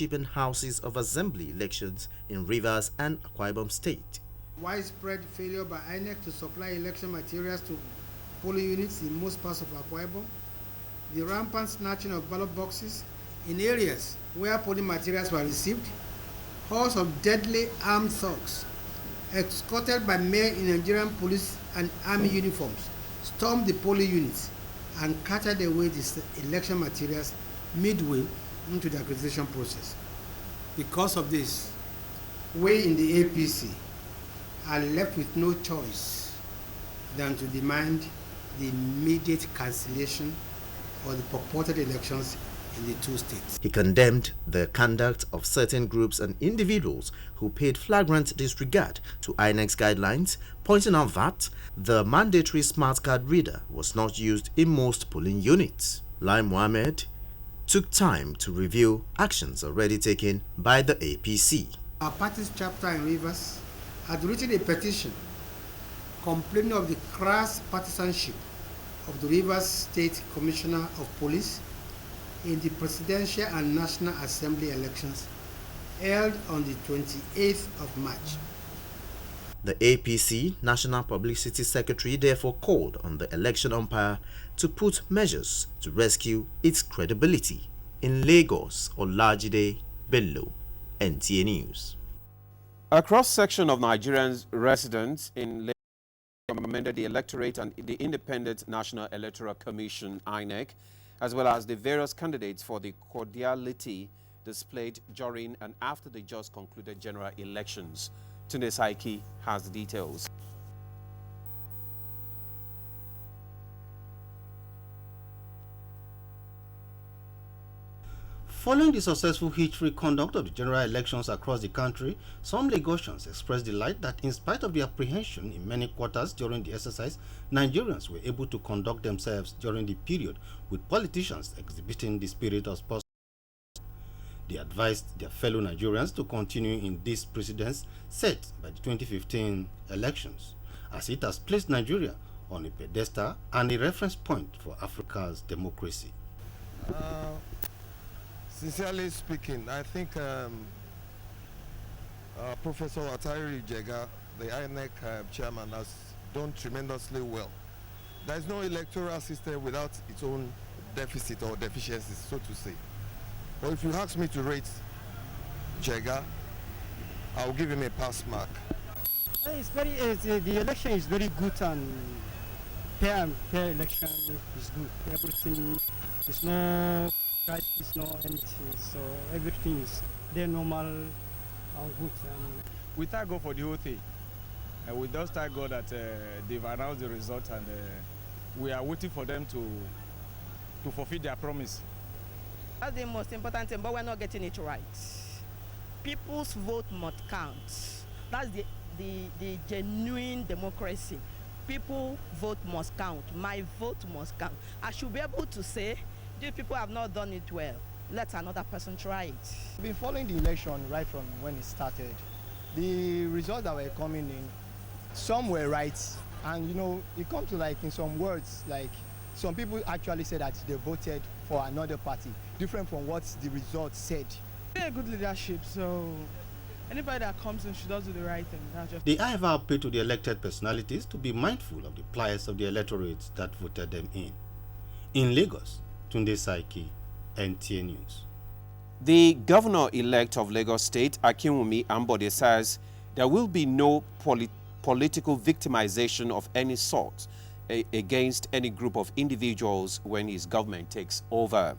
in houses of assembly elections in Rivers and Akwa Ibom State. Widespread failure by INEC to supply election materials to polling units in most parts of Akwa Ibom. The rampant snatching of ballot boxes in areas where polling materials were received. Hordes of deadly armed thugs, escorted by men in Nigerian police and army uniforms, stormed the polling units and carted away the election materials midway into the acquisition process. Because of this, we in the APC are left with no choice than to demand the immediate cancellation of the purported elections in the two states. He condemned the conduct of certain groups and individuals who paid flagrant disregard to INEC's guidelines, pointing out that the mandatory smart card reader was not used in most polling units. Lai Mohammed took time to review actions already taken by the APC. Our party's chapter in Rivers had written a petition complaining of the crass partisanship of the Rivers State Commissioner of Police in the Presidential and National Assembly elections held on the 28th of March. The APC National Publicity Secretary therefore called on the election umpire to put measures to rescue its credibility. In Lagos, Olajide Bello, NTA News. A cross-section of Nigerian residents in Lagos commended the electorate and the Independent National Electoral Commission, INEC, as well as the various candidates for the cordiality displayed during and after the just concluded general elections. Tunde Saiki has the details. Following the successful hitch-free conduct of the general elections across the country, some Lagosians expressed delight that in spite of the apprehension in many quarters during the exercise, Nigerians were able to conduct themselves during the period with politicians exhibiting the spirit of sports. They advised their fellow Nigerians to continue in this precedence set by the 2015 elections, as it has placed Nigeria on a pedestal and a reference point for Africa's democracy. Sincerely speaking, I think Professor Atari Jega, the INEC chairman, has done tremendously well. There is no electoral system without its own deficit or deficiencies, so to say. But if you ask me to rate Jega, I will give him a pass mark. The election is very good and fair election is good. Everything is no crisis, no anything. So everything is there normal and good. We thank God for the whole thing. And we just thank God that they've announced the result and we are waiting for them to fulfill their promise. That's the most important thing, but we're not getting it right. People's vote must count. That's the genuine democracy. People vote must count. My vote must count. I should be able to say, these people have not done it well. Let another person try it. I've been following the election right from when it started. The results that were coming in, some were right. And you know, it comes to like in some words, like some people actually said that they voted for another party, different from what the results said. Very good leadership, so anybody that comes in should do the right thing. They however appeal to the elected personalities to be mindful of the plights of the electorate that voted them in. In Lagos, Tunde Saiki, NTA News. The governor-elect of Lagos State, Akinwumi Ambode, says there will be no political victimization of any sort against any group of individuals when his government takes over.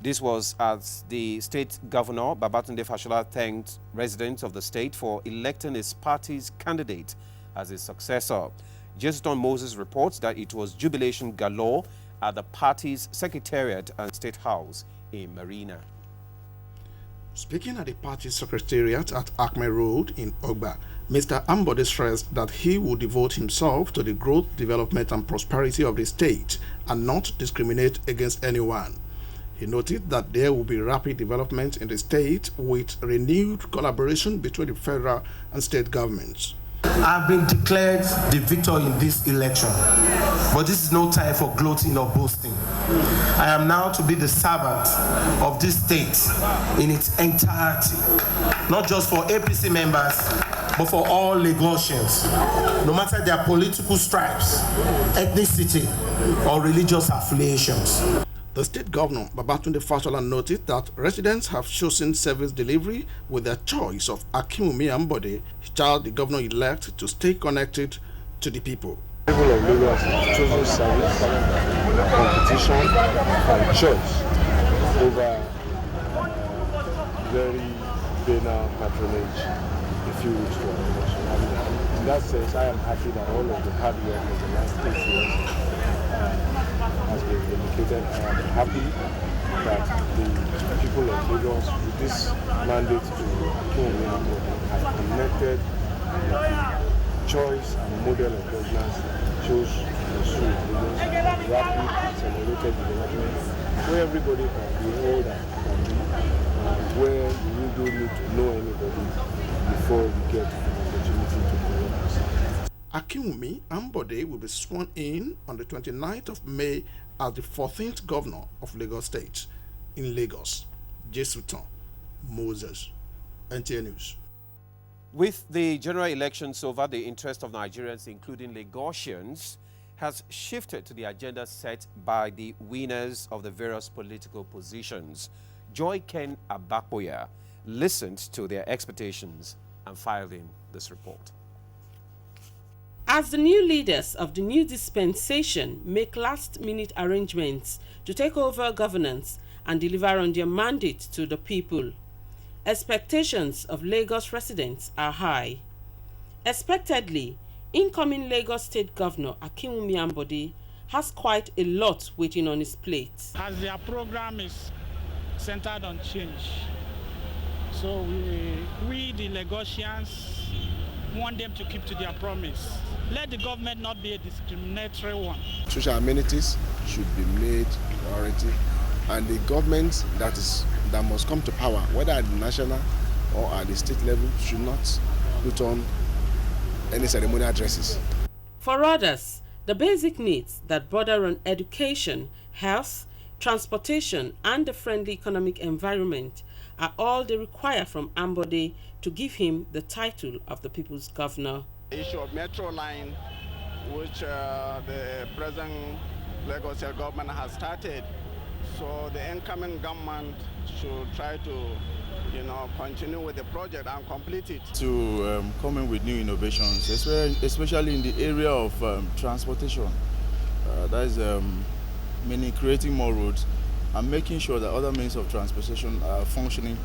This was as the state governor, Babatunde Fashola, thanked residents of the state for electing his party's candidate as his successor. Justin Moses reports that it was jubilation galore at the party's secretariat and state house in Marina. Speaking at the party secretariat at Acme Road in Ogba, Mr. Ambode stressed that he would devote himself to the growth, development and prosperity of the state and not discriminate against anyone. He noted that there will be rapid development in the state with renewed collaboration between the federal and state governments. I've been declared the victor in this election, but this is no time for gloating or boasting. I am now to be the servant of this state in its entirety, not just for APC members, but for all Lagosians, no matter their political stripes, ethnicity, or religious affiliations. The state governor, Babatunde Fashola, noted that residents have chosen service delivery with their choice of Akinwumi Ambode, child the governor-elect, to stay connected to the people. People of Lagos have chosen service, competition, and choice over very banal patronage, if you wish to our nation. In that sense, I am happy that all of the hard work of the last 8 years has been vindicated. I am happy that the people of Lagos, with this mandate to Akinwumi Ambode, have connected with the choice and model of governance chose to pursue Lagos rapid, accelerated development, where everybody can be all that can be, where you don't need to know anybody before you get an opportunity to develop yourself. Akinwumi Ambode will be sworn in on the 29th of May as the 14th governor of Lagos State in Lagos. Jesuton Moses, NTA News. With the general elections over, the interest of Nigerians, including Lagosians, has shifted to the agenda set by the winners of the various political positions. Joy Ken Abapoya listened to their expectations and filed in this report. As the new leaders of the new dispensation make last-minute arrangements to take over governance and deliver on their mandate to the people, expectations of Lagos residents are high. Expectedly, incoming Lagos State Governor Akinwumi Ambode has quite a lot waiting on his plate. As their program is centered on change, so we the Lagosians want them to keep to their promise. Let the government not be a discriminatory one. Social amenities should be made priority, and the government that must come to power, whether at the national or at the state level, should not put on any ceremonial addresses. For others, the basic needs that border on education, health, transportation, and a friendly economic environment are all they require from Ambode to give him the title of the people's governor. The issue of metro line, which the present Lagos government has started, so the incoming government should try to, continue with the project and complete it. To come in with new innovations, especially in the area of transportation. That is meaning creating more roads and making sure that other means of transportation are functioning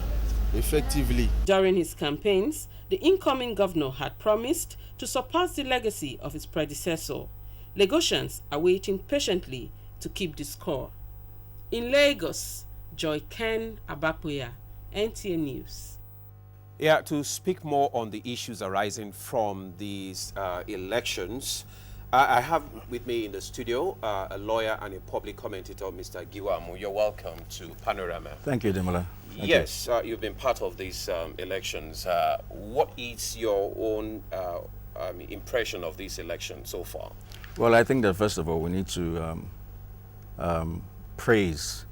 effectively. During his campaigns, the incoming governor had promised to surpass the legacy of his predecessor. Lagosians are waiting patiently to keep the score. In Lagos, Joy Ken Abapoya, NTA News. Yeah, to speak more on the issues arising from these elections, I have with me in the studio a lawyer and a public commentator, Mr. Giwamu. You're welcome to Panorama. Thank you, Demola. Yes, you've been part of these elections. What is your own impression of this election so far? Well, I think that first of all, we need to praise,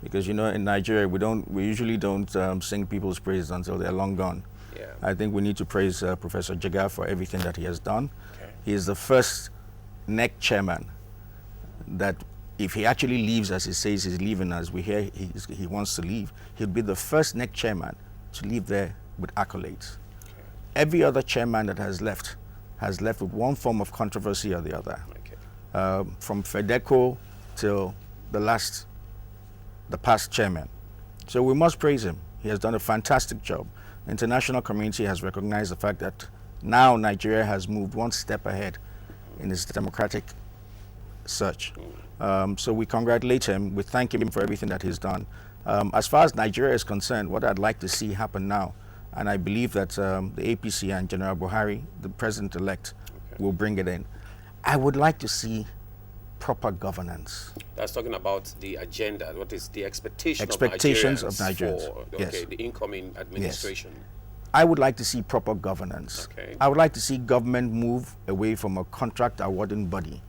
because in Nigeria we usually don't sing people's praises until they're long gone. Yeah. I think we need to praise Professor Jega for everything that he has done. Okay. He is the first NEC chairman that, if he actually leaves as he says he's leaving, as we hear he wants to leave, he'll be the first NEC chairman to leave there with accolades. Okay. Every other chairman that has left with one form of controversy or the other. Okay. From Fedeco till the past chairman. So we must praise him. He has done a fantastic job. The international community has recognized the fact that now Nigeria has moved one step ahead in its democratic search. So we congratulate him, we thank him for everything that he's done. As far as Nigeria is concerned, what I'd like to see happen now, and I believe that the APC and General Buhari, the president-elect, will bring it in. I would like to see proper governance. That's talking about the agenda. What is the expectations of Nigerians for yes. the incoming administration? I would like to see proper governance. Okay. I would like to see government move away from a contract awarding body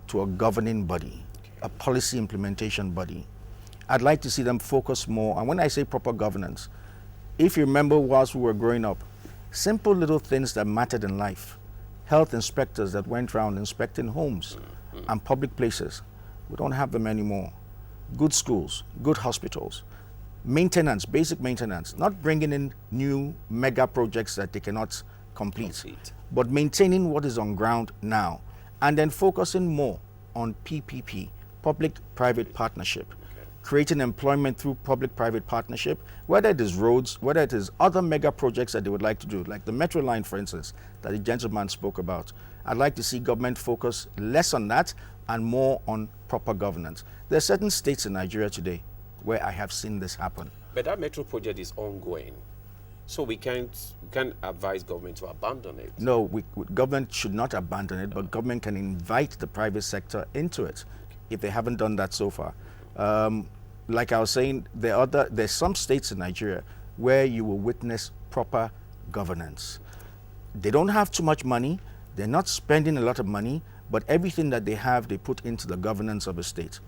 to a governing body, a policy implementation body. I'd like to see them focus more, and when I say proper governance, if you remember whilst we were growing up, simple little things that mattered in life, health inspectors that went around inspecting homes and public places, we don't have them anymore. Good schools, good hospitals, maintenance, basic maintenance, not bringing in new mega projects that they cannot complete, but maintaining what is on ground now, and then focusing more on PPP, public-private partnership, creating employment through public-private partnership, whether it is roads, whether it is other mega projects that they would like to do, like the metro line, for instance, that the gentleman spoke about. I'd like to see government focus less on that and more on proper governance. There are certain states in Nigeria today where I have seen this happen. But that metro project is ongoing, so we can't advise government to abandon it. No, government should not abandon it, but government can invite the private sector into it if they haven't done that so far. Like I was saying, there's some states in Nigeria where you will witness proper governance. They don't have too much money, they're not spending a lot of money, but everything that they have, they put into the governance of a state.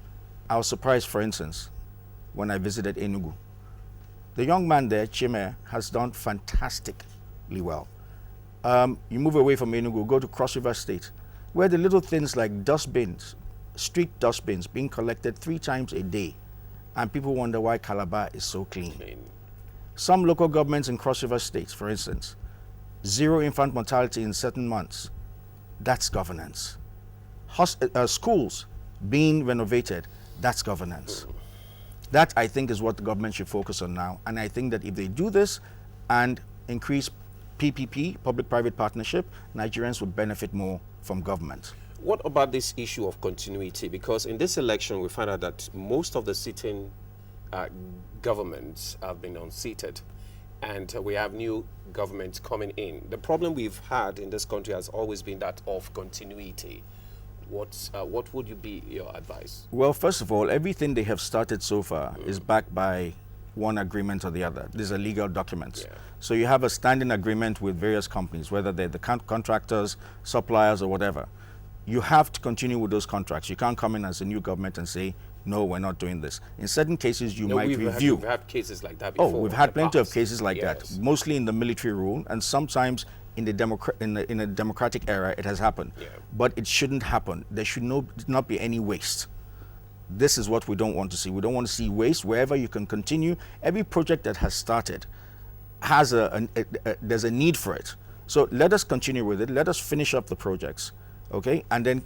I was surprised, for instance, when I visited Enugu. The young man there, Chime, has done fantastically well. You move away from Enugu, go to Cross River State, where the little things like dustbins, street dustbins being collected 3 times a day, and people wonder why Calabar is so clean. Some local governments in Cross River State, for instance, 0 infant mortality in certain months. That's governance. Schools being renovated, that's governance. That, I think, is what the government should focus on now. And I think that if they do this and increase PPP, public-private partnership, Nigerians will benefit more from government. What about this issue of continuity? Because in this election, we found out that most of the sitting governments have been unseated, and we have new governments coming in. The problem we've had in this country has always been that of continuity. What would be your advice? Well, first of all, everything they have started so far is backed by one agreement or the other. These are legal documents. Yeah. So you have a standing agreement with various companies, whether they're the contractors, suppliers, or whatever. You have to continue with those contracts. You can't come in as a new government and say, no, we're not doing this. In certain cases, you might review. We've had cases like that before. Oh, we've had plenty of cases like that, mostly in the military rule, and sometimes in a democratic era, it has happened. Yeah. But it shouldn't happen. There should not be any waste. This is what we don't want to see. We don't want to see waste. Wherever you can continue, every project that has started has there's a need for it. So let us continue with it. Let us finish up the projects, okay, and then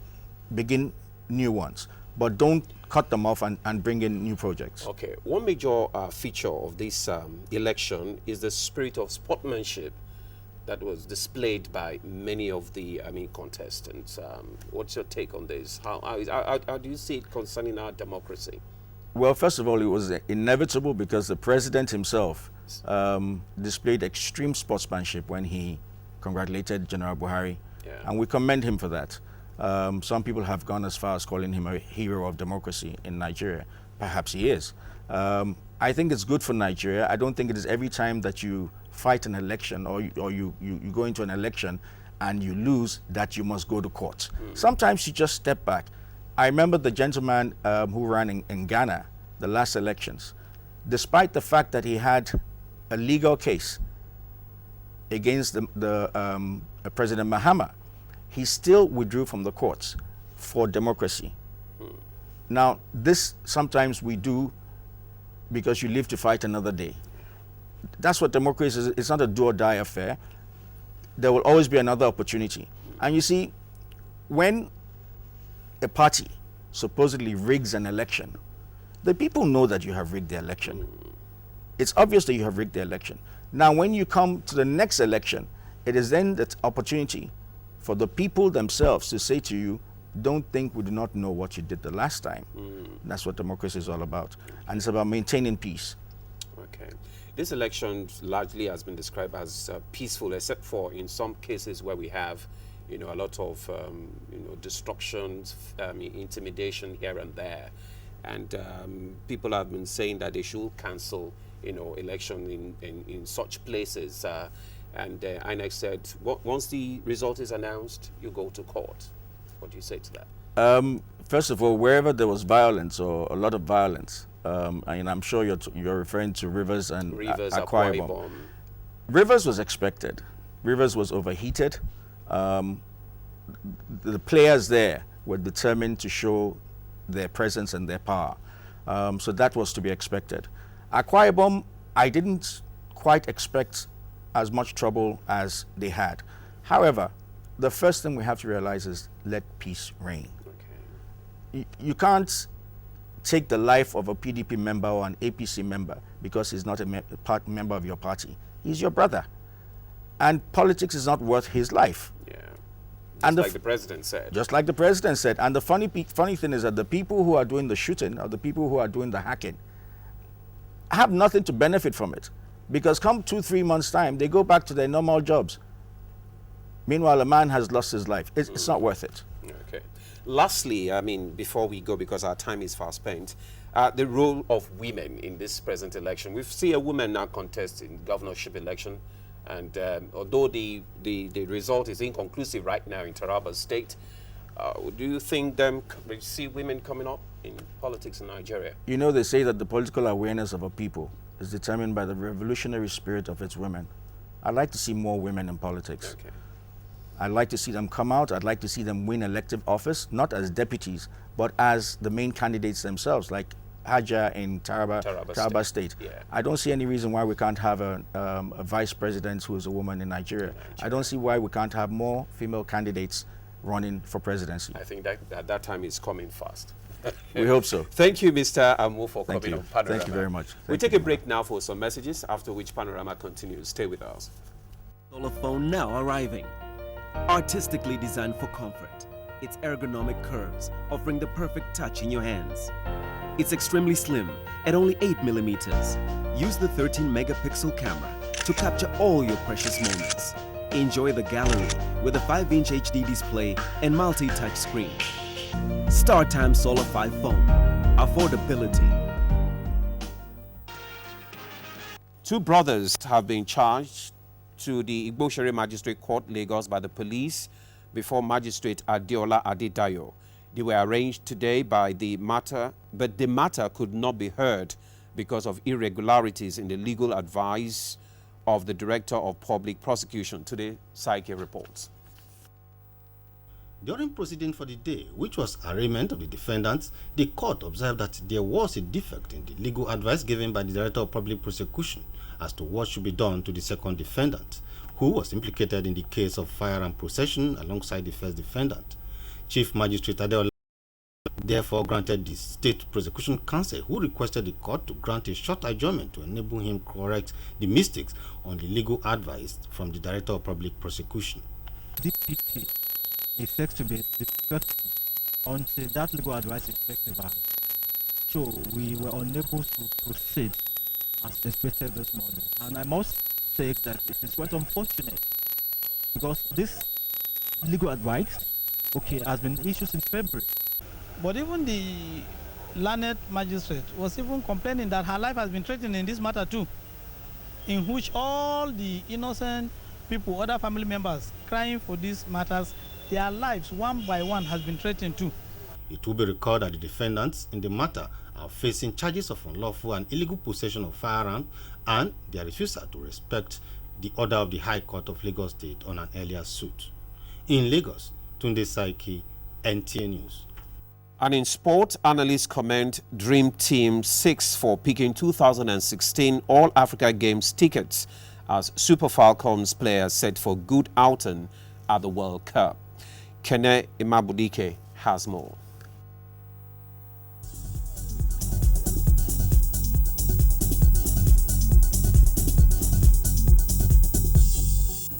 begin new ones. But don't cut them off and bring in new projects. Okay. One major feature of this election is the spirit of sportsmanship that was displayed by many of the contestants. What's your take on this? How do you see it concerning our democracy? Well, first of all, it was inevitable because the president himself displayed extreme sportsmanship when he congratulated General Buhari, and we commend him for that. Some people have gone as far as calling him a hero of democracy in Nigeria. Perhaps he is. I think it's good for Nigeria. I don't think it is every time that you fight an election or you go into an election and you lose that you must go to court. Sometimes you just step back. I remember the gentleman who ran in Ghana, the last elections. Despite the fact that he had a legal case against the President Mahama, he still withdrew from the courts for democracy. Now, this sometimes we do because you live to fight another day. That's what democracy is. It's not a do or die affair. There will always be another opportunity. And you see, when a party supposedly rigs an election, the people know that you have rigged the election. It's obvious that you have rigged the election. Now, when you come to the next election, it is then that opportunity for the people themselves to say to you, don't think we do not know what you did the last time. That's what democracy is all about. And it's about maintaining peace. Okay. This election largely has been described as peaceful, except for in some cases where we have, a lot of, destructions, intimidation here and there. And people have been saying that they should cancel election in such places. And INEC said, once the result is announced, you go to court. What do you say to that? First of all, wherever there was violence or a lot of violence, and I'm sure you're referring to Rivers and Akwa Ibom. Rivers was expected. Rivers was overheated. The players there were determined to show their presence and their power. So that was to be expected. Akwa Ibom, I didn't quite expect as much trouble as they had. However, the first thing we have to realize is let peace reign. Okay. You can't take the life of a PDP member or an APC member because he's not a member of your party. He's your brother. And politics is not worth his life. Yeah. Just like the president said. Just like the president said. And the funny thing is that the people who are doing the shooting or the people who are doing the hacking have nothing to benefit from it. Because come 2-3 months' time, they go back to their normal jobs. Meanwhile, a man has lost his life. It's not worth it. Okay. Lastly, before we go, because our time is fast spent, the role of women in this present election. We see a woman now contest in governorship election. And although the result is inconclusive right now in Taraba State, do you think we see women coming up in politics in Nigeria? They say that the political awareness of a people is determined by the revolutionary spirit of its women. I'd like to see more women in politics. Okay. I'd like to see them come out. I'd like to see them win elective office, not as deputies, but as the main candidates themselves, like Haja in Taraba State. Yeah. I don't see any reason why we can't have a vice president who is a woman in Nigeria. I don't see why we can't have more female candidates running for presidency. I think that time is coming fast. We hope so. Thank you, Mr. Amu, for coming on Panorama. Thank you very much. We take a break now for some messages, after which Panorama continues. Stay with us. Solar phone now arriving. Artistically designed for comfort, its ergonomic curves offering the perfect touch in your hands. It's extremely slim at only 8mm. Use the 13-megapixel camera to capture all your precious moments. Enjoy the gallery with a 5-inch HD display and multi-touch screen. StarTime Solar 5 phone. Affordability. Two brothers have been charged to the Igboshere Magistrate Court, Lagos, by the police before Magistrate Adeola Adedayo. They were arraigned today but the matter could not be heard because of irregularities in the legal advice of the Director of Public Prosecution. Today, Psyche reports. During proceeding for the day, which was arraignment of the defendants, the court observed that there was a defect in the legal advice given by the Director of Public Prosecution as to what should be done to the second defendant, who was implicated in the case of firearm possession alongside the first defendant. Chief Magistrate Adeola therefore granted the State Prosecution Counsel, who requested the court to grant a short adjournment to enable him correct the mistakes on the legal advice from the Director of Public Prosecution. DPP is said to be defective until that legal advice is effective. So we were unable to proceed as expected this morning. And I must say that it is quite unfortunate because this legal advice, has been issued in February. But even the learned magistrate was even complaining that her life has been threatened in this matter too, in which all the innocent people, other family members crying for these matters, their lives one by one has been threatened too. It will be recalled that the defendants in the matter are facing charges of unlawful and illegal possession of firearms and their refusal to respect the order of the High Court of Lagos State on an earlier suit. In Lagos, Tunde Saiki, NTA News. And in sport, analysts commend Dream Team 6 for picking 2016 All-Africa Games tickets as Super Falcons players set for good outing at the World Cup. Kene Imabudike has more.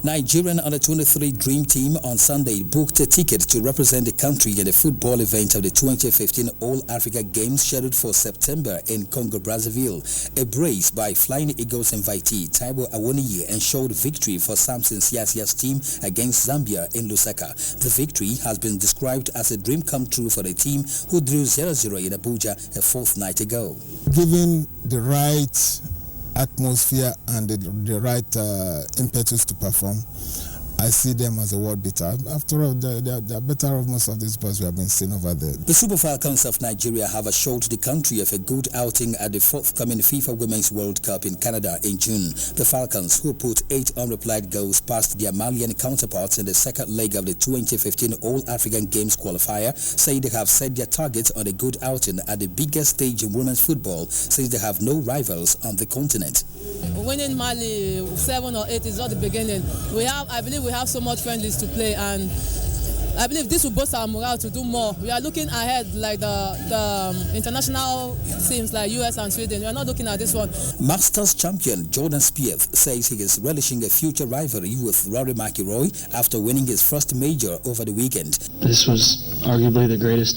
Nigerian Under-23 Dream Team on Sunday booked a ticket to represent the country in the football event of the 2015 All-Africa Games scheduled for September in Congo-Brazzaville. A brace by Flying Eagles invitee Taiwo Awoniyi ensured victory for Samson Siasia's team against Zambia in Lusaka. The victory has been described as a dream come true for the team, who drew 0-0 in Abuja a fortnight ago. Given the right atmosphere and the right impetus to perform, I see them as a world beater. After all, they're better of most of these boys we have been seeing over there. The Super Falcons of Nigeria have assured the country of a good outing at the forthcoming FIFA Women's World Cup in Canada in June. The Falcons, who put 8 unreplied goals past their Malian counterparts in the second leg of the 2015 All-African Games qualifier, say they have set their target on a good outing at the biggest stage in women's football since they have no rivals on the continent. Winning Mali 7 or 8 is not the beginning. I believe we have so much friendlies to play, and I believe this will boost our morale to do more. We are looking ahead like the international teams like US and Sweden. We are not looking at this one. Masters champion Jordan Spieth says he is relishing a future rivalry with Rory McIlroy after winning his first major over the weekend. This was arguably the greatest